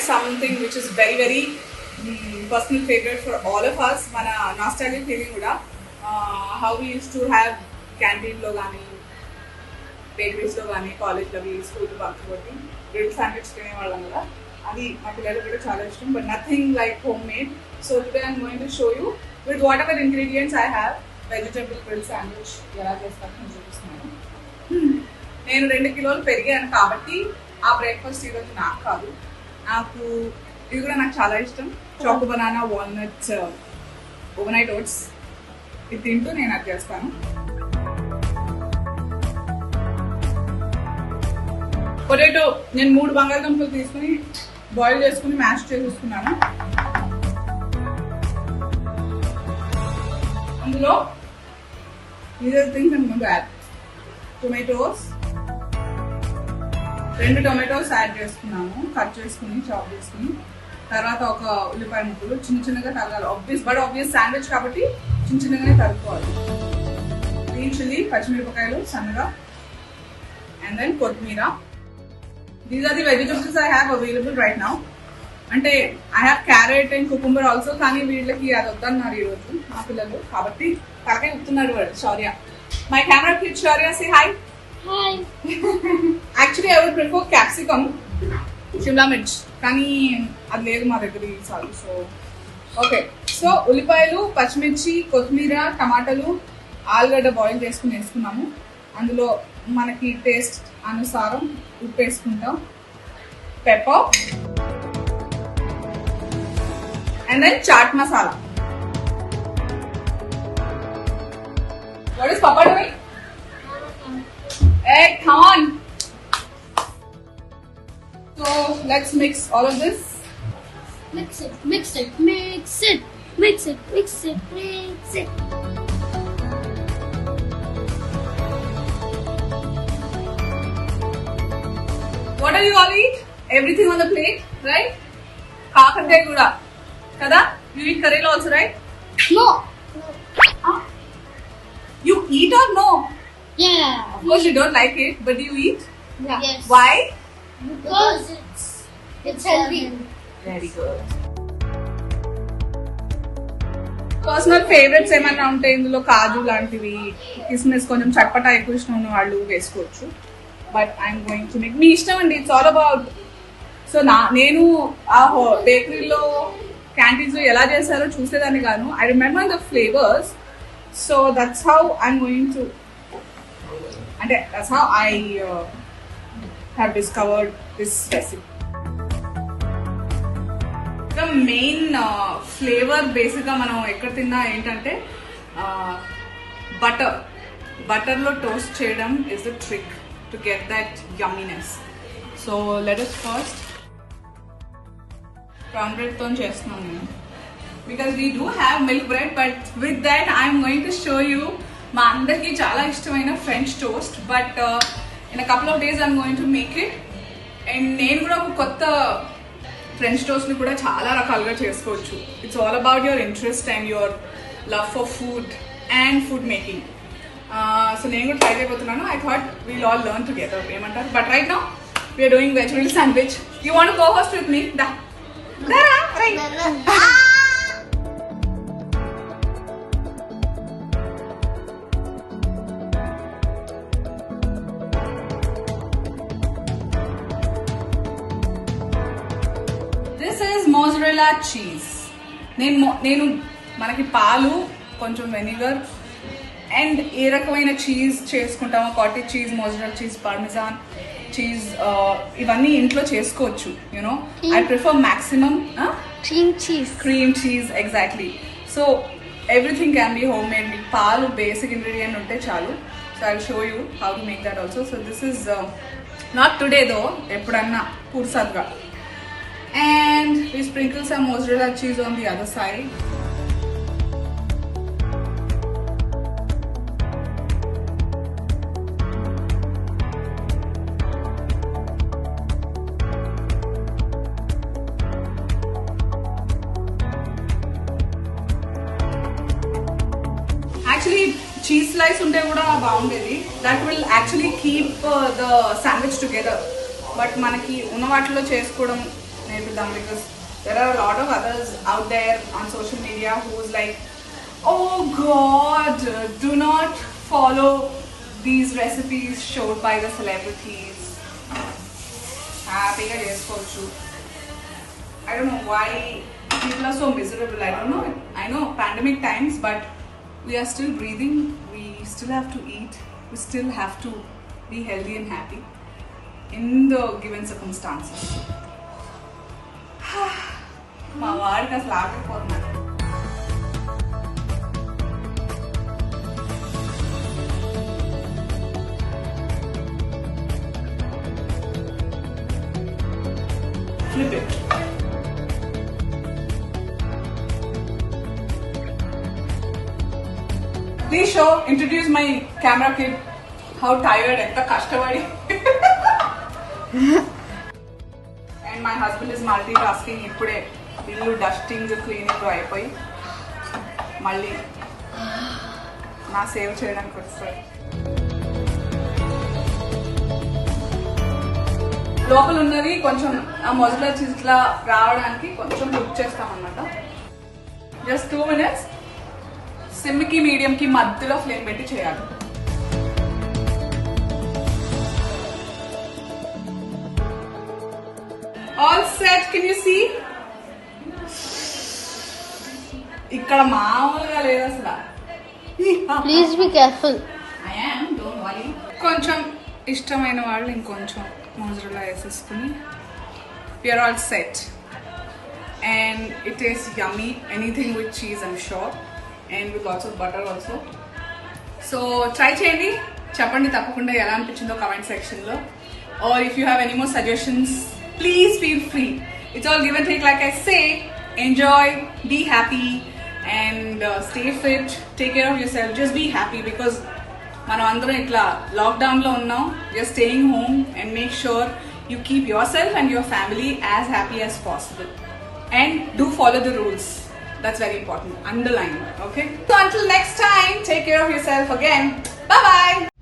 something which is very very personal favorite for all of us. Mana nostalgic feeling kuda. How we used to have canteen lo gaani, bakeries lo gaani, college lo gaani, school lo gaani, grill sandwich tine vallam kada. Adi ma pillalu kuda chaala ishtam, but nothing like homemade. So today I'm going to show you with whatever ingredients I have, vegetable grill sandwich ఎలా చేస్తానో చూపిస్తున్నాను. నేను 2 కిలోలు పెరిగాను కాబట్టి ఆ breakfast ఈరోజు నాకు కాదు, నాకు ఇది కూడా నాకు చాలా ఇష్టం. Choco banana walnuts overnight oats ఇది తింటూ నేను అది చేస్తాను. పొటాటో నేను 3 బంగాళదుంపలు తీసుకుని బాయిల్ చేసుకుని మ్యాష్ చేసేసుకున్నాను. అందులో these are things I'm going to add. Tomatoes, 2 tomatoes add చేసుకున్నాము, కట్ చేసుకుని చాప్ చేసుకుని. తర్వాత ఒక ఉల్లిపాయ ముక్కలు చిన్న చిన్నగా తరగాలి. ఆబ్వియస్ శాండ్విచ్ కాబట్టి చిన్న చిన్నగానే తరుక్కోవాలి. గ్రీన్ చిల్లీ, పచ్చిమిరపకాయలు సన్నగా, అండ్ దెన్ కొత్తిమీర. These are the vegetables I have available right now. అంటే I have carrot and cucumber also, కానీ వీళ్ళకి అది వద్దన్నారు ఈరోజు మా పిల్లలు, కాబట్టి తలకాయ ఉత్తున్నారు వాడు. Shaurya, my camera kid Shaurya, say hi. Hi. Actually I would prefer capsicum, Shimla mirch, కానీ అది లేదు మా దగ్గర ఈసారి. సో ఓకే, సో ఉల్లిపాయలు, పచ్చిమిర్చి, కొత్తిమీర, టమాటాలు, ఆలుగడ్డ బాయిల్ చేసుకుని వేసుకున్నాము. అందులో మనకి టేస్ట్ అనుసారం ఉప్పు వేసుకుంటాం, pepper, and then chaat masala. What is Papa doing? Hey, come on. So let's mix all of this. Mix it, mix it, mix it, mix it, mix it, mix it. What do you all eat? Everything on the plate, right? Kakarkai kuda. Kada? You eat karela also, right? No. Huh? You eat or no? Yeah. Of course you don't like it, but do you eat? Yeah. Yes. Why? Because it's healthy. Very good. Personal favourites ఏమైనా ఉంటే ఇందులో కాజు లాంటివి, కిస్మిస్, కొంచెం చట్పటా ఎక్కువ ఇష్టం ఉన్న వాళ్ళు వేసుకోవచ్చు. But I'm going to make, మీ ఇష్టం అండి, ఇట్స్ ఆల్ అబౌట్. సో నేను ఆ బేకరీలో క్యాంటీన్స్ లో ఎలా చేస్తారో చూసేదాన్ని గాను. I remember the flavours, so that's how I'm going to, అంటే that's how I have discovered this recipe. The main flavour బేసిక్గా మనం ఎక్కడ తిన్నా ఏంటంటే బటర్లో టోస్ట్ చేయడం is the trick to get that yumminess. So let us first brown bread తో చేస్తున్నాను నేను, because we do have milk bread, but with that I'm going to show you మా అందరికీ చాలా ఇష్టమైన French toast. But in a couple of days I'm going to make it. And నేను కూడా ఒక కొత్త ఫ్రెంచ్ టోస్ట్ని కూడా చాలా రకాలుగా చేసుకోవచ్చు. It's all about your interest and your love for food and food making. So నేను కూడా ట్రై చేయబోతున్నాను. I thought we'll all learn together, ఏమంటారు? But right now we're doing vegetable sandwich. You want to co host with me? దా. This is mozzarella cheese. నేను మనకి పాలు, కొంచెం vinegar and ఏ రకమైన చీజ్ చేసుకుంటామో, cottage cheese, mozzarella cheese, parmesan cheese, ఇవన్నీ ఇంట్లో చేసుకోవచ్చు. You know I prefer maximum cream cheese, exactly. So everything can be home made. మీకు పాలు బేసిక్ ఇంగ్రీడియంట్ ఉంటే చాలు. So I will show you how to make that also. So this is not today though, ఎప్పుడన్నా పూర్సద్గా. And we sprinkle some mozzarella cheese on the other side. Actually, cheese slice unte kuda baundedi. That will actually keep the sandwich together. But manaki ఉన్న వాటిలో చేసుకోవడం నేర్పిద్దాం, because there are a lot of others out there on social media who's like, oh god, do not follow these recipes showed by the celebrities. Happy ga chesukochu. I don't know why people are so miserable. I don't know. I know pandemic times, but we are still breathing. We still have to eat. We still have to be healthy and happy in the given circumstances. మా వాడికి అసలు ఆగిపోతున్నాడు. Flip it. Please show, introduce my camera kid. How tired, enta kashtapadi. And my husband is multitasking. Ippude illu dusting, cleaning lo అయిపోయి మళ్ళీ నా save చేయడానికి వస్తాడు. లోపల ఉన్నది కొంచెం ఆ మొదల ఇట్లా రావడానికి కొంచెం కుక్ చేస్తాం అన్నమాట. జస్ట్ 2 minutes సిమ్ కి మీడియం కి మధ్యలో ఫ్లేమ్ పెట్టి చేయాలి. All set, can you see? ఇక్కడ మామూలుగా లేదు అసలు. Please be careful. I am, don't worry. కొంచెం ఇష్టమైన వాళ్ళు ఇంకొంచెం మొజరెల్లా వేసేసుకుని we are all set. And it is yummy, anything with cheese I'm sure, and with lots of butter also. So try చేయండి, చెప్పండి తప్పకుండా ఎలా అనిపించిందో కామెంట్ సెక్షన్లో. Or if you have any more suggestions, please feel free. It's all give and take, like I say. Enjoy, be happy, and stay fit. Take care of yourself. Just be happy, because మనం అందరం ఇట్లా లాక్డౌన్లో ఉన్నాం. Just staying home and make sure you keep yourself and your family as happy as possible. And do follow the rules. That's very important. Underline, okay? So until next time, take care of yourself again. Bye-bye.